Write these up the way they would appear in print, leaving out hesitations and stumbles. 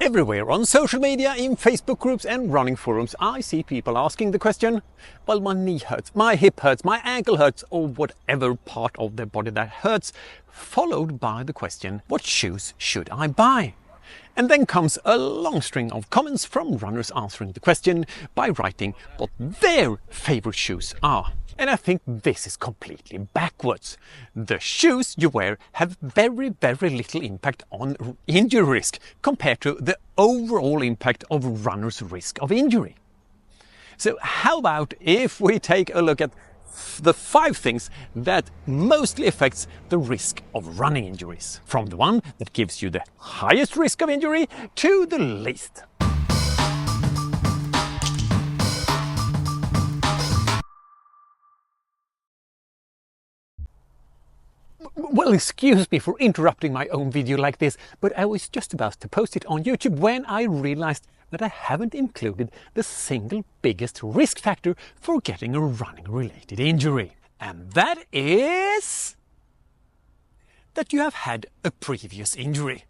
Everywhere on social media, in Facebook groups and running forums, I see people asking the question, well, my knee hurts, my hip hurts, my ankle hurts, or whatever part of their body that hurts, followed by the question, what shoes should I buy? And then comes a long string of comments from runners answering the question by writing what their favorite shoes are. And I think this is completely backwards. The shoes you wear have very, very little impact on injury risk compared to the overall impact of runners' risk of injury. So how about if we take a look at the 5 things that mostly affects the risk of running injuries, from the one that gives you the highest risk of injury to the least. Well, excuse me for interrupting my own video like this, but I was just about to post it on YouTube when I realized that I haven't included the single biggest risk factor for getting a running-related injury. And that is that you have had a previous injury.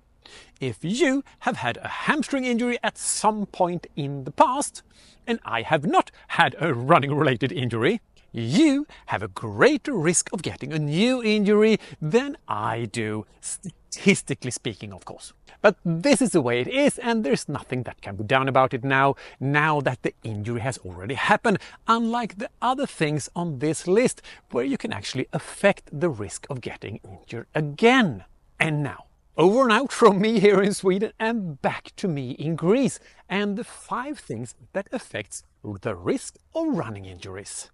If you have had a hamstring injury at some point in the past, and I have not had a running-related injury, you have a greater risk of getting a new injury than I do, statistically speaking, of course. But this is the way it is, and there's nothing that can be done about it now that the injury has already happened, unlike the other things on this list where you can actually affect the risk of getting injured again. And now, over and out from me here in Sweden and back to me in Greece, and the 5 things that affects the risk of running injuries.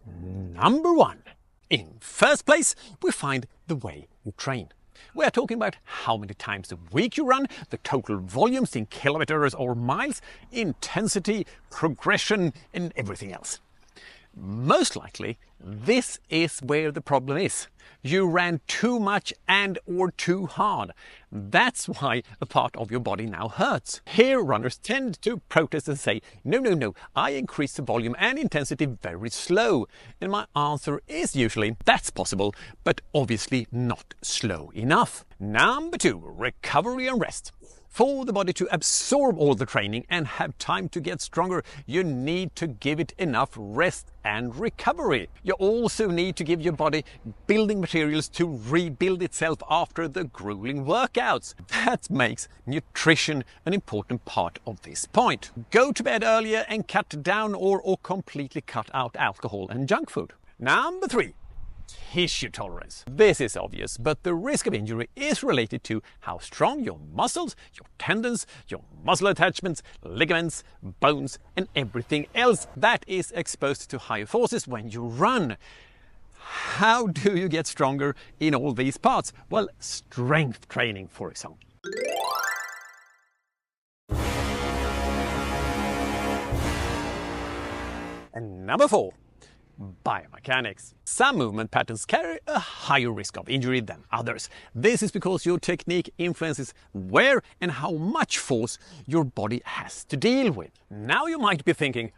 Number 1. In first place, we find the way you train. We are talking about how many times a week you run, the total volumes in kilometers or miles, intensity, progression, and everything else. Most likely, this is where the problem is. You ran too much and or too hard. That's why a part of your body now hurts. Here runners tend to protest and say, no, I increase the volume and intensity very slow. And my answer is usually, that's possible, but obviously not slow enough. Number 2, recovery and rest. For the body to absorb all the training and have time to get stronger, you need to give it enough rest and recovery. You also need to give your body building materials to rebuild itself after the grueling workouts. That makes nutrition an important part of this point. Go to bed earlier and cut down or completely cut out alcohol and junk food. Number 3. Tissue tolerance. This is obvious, but the risk of injury is related to how strong your muscles, your tendons, your muscle attachments, ligaments, bones, and everything else that is exposed to higher forces when you run. How do you get stronger in all these parts? Well, strength training, for example. And number 4. Biomechanics. Some movement patterns carry a higher risk of injury than others. This is because your technique influences where and how much force your body has to deal with. Now you might be thinking,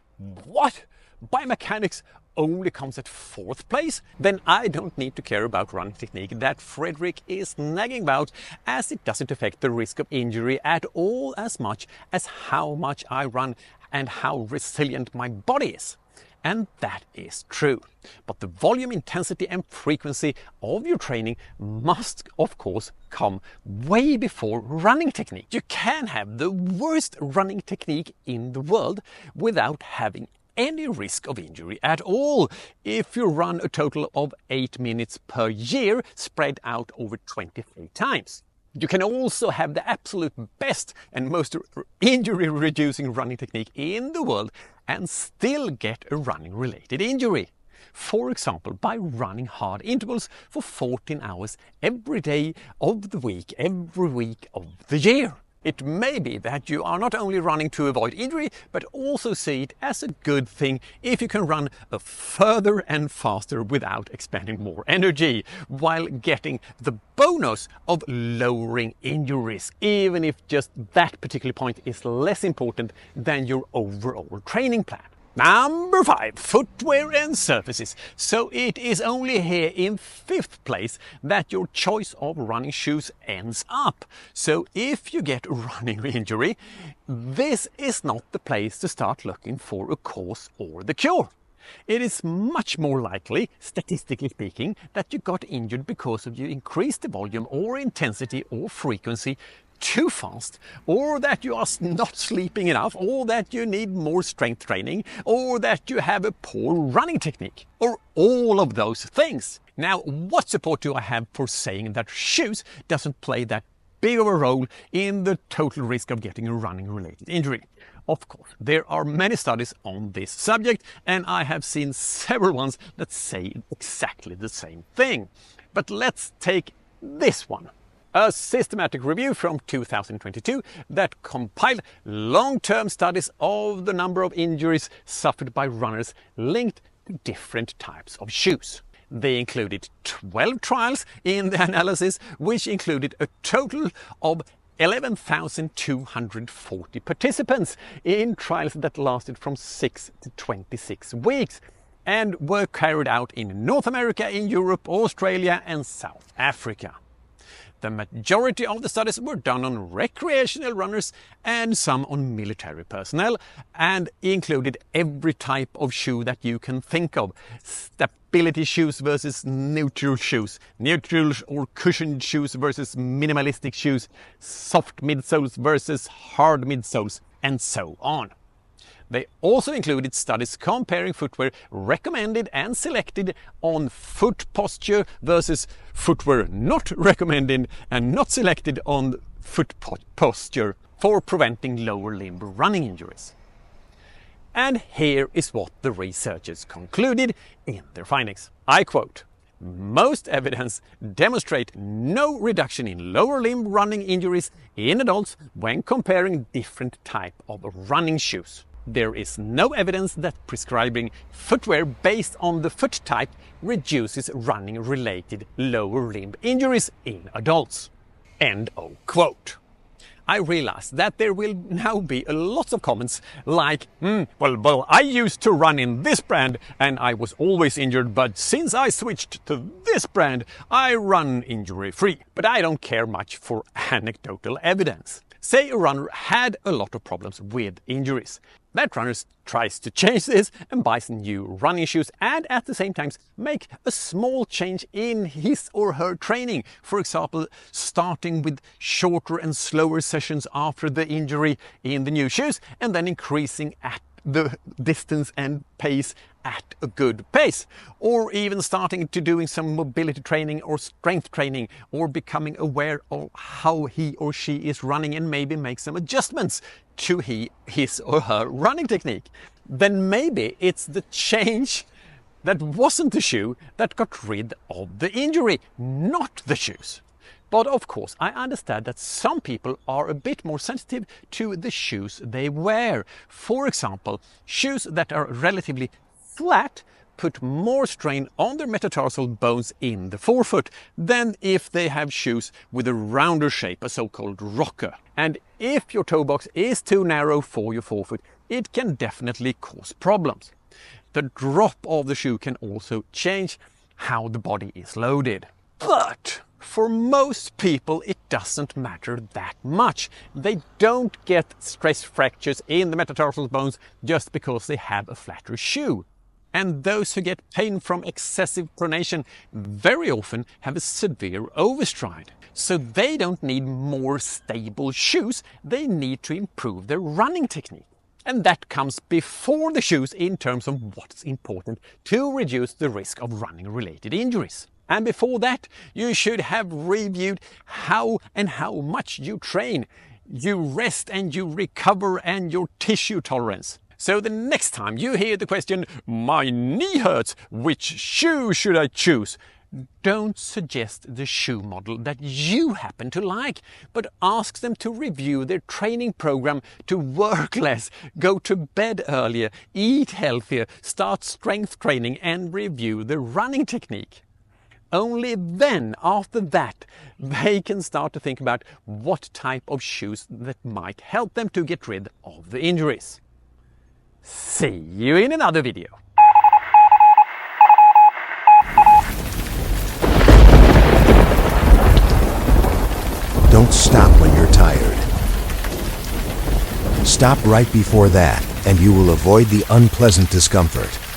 what? Biomechanics only comes at 4th place? Then I don't need to care about running technique that Fredrik is nagging about, as it doesn't affect the risk of injury at all as much as how much I run and how resilient my body is. And that is true. But the volume, intensity and frequency of your training must, of course, come way before running technique. You can have the worst running technique in the world without having any risk of injury at all if you run a total of 8 minutes per year spread out over 23 times. You can also have the absolute best and most injury-reducing running technique in the world and still get a running-related injury. For example, by running hard intervals for 14 hours every day of the week, every week of the year. It may be that you are not only running to avoid injury, but also see it as a good thing if you can run further and faster without expending more energy, while getting the bonus of lowering injury risk, even if just that particular point is less important than your overall training plan. Number 5, footwear and surfaces. So it is only here in 5th place that your choice of running shoes ends up. So if you get a running injury, this is not the place to start looking for a cause or the cure. It is much more likely, statistically speaking, that you got injured because of you increased the volume or intensity or frequency too fast, or that you are not sleeping enough, or that you need more strength training, or that you have a poor running technique, or all of those things. Now, what support do I have for saying that shoes doesn't play that big of a role in the total risk of getting a running related injury? Of course, there are many studies on this subject, and I have seen several ones that say exactly the same thing. But let's take this one. A systematic review from 2022 that compiled long-term studies of the number of injuries suffered by runners linked to different types of shoes. They included 12 trials in the analysis, which included a total of 11,240 participants in trials that lasted from 6 to 26 weeks and were carried out in North America, in Europe, Australia and South Africa. The majority of the studies were done on recreational runners and some on military personnel, and included every type of shoe that you can think of. Stability shoes versus neutral shoes, neutral or cushioned shoes versus minimalistic shoes, soft midsoles versus hard midsoles, and so on. They also included studies comparing footwear recommended and selected on foot posture versus footwear not recommended and not selected on foot posture for preventing lower limb running injuries. And here is what the researchers concluded in their findings. I quote, "Most evidence demonstrate no reduction in lower limb running injuries in adults when comparing different types of running shoes. There is no evidence that prescribing footwear based on the foot type reduces running-related lower limb injuries in adults." End of quote. I realize that there will now be a lot of comments like, well, I used to run in this brand and I was always injured, but since I switched to this brand, I run injury-free. But I don't care much for anecdotal evidence. Say a runner had a lot of problems with injuries. That runner tries to change this and buys new running shoes, and at the same time make a small change in his or her training. For example, starting with shorter and slower sessions after the injury in the new shoes, and then increasing at the distance and pace at a good pace, or even starting to doing some mobility training or strength training, or becoming aware of how he or she is running and maybe make some adjustments to his or her running technique. Then maybe it's the change that wasn't the shoe that got rid of the injury, not the shoes. But of course, I understand that some people are a bit more sensitive to the shoes they wear. For example, shoes that are relatively flat put more strain on their metatarsal bones in the forefoot than if they have shoes with a rounder shape, a so-called rocker. And if your toe box is too narrow for your forefoot, it can definitely cause problems. The drop of the shoe can also change how the body is loaded. But for most people, it doesn't matter that much. They don't get stress fractures in the metatarsal bones just because they have a flatter shoe. And those who get pain from excessive pronation very often have a severe overstride. So they don't need more stable shoes, they need to improve their running technique. And that comes before the shoes in terms of what's important to reduce the risk of running related injuries. And before that, you should have reviewed how and how much you train, you rest and you recover, and your tissue tolerance. So the next time you hear the question, "My knee hurts, which shoe should I choose?" don't suggest the shoe model that you happen to like, but ask them to review their training program, to work less, go to bed earlier, eat healthier, start strength training, and review the running technique. Only then, after that, they can start to think about what type of shoes that might help them to get rid of the injuries. See you in another video. Don't stop when you're tired. Stop right before that, and you will avoid the unpleasant discomfort.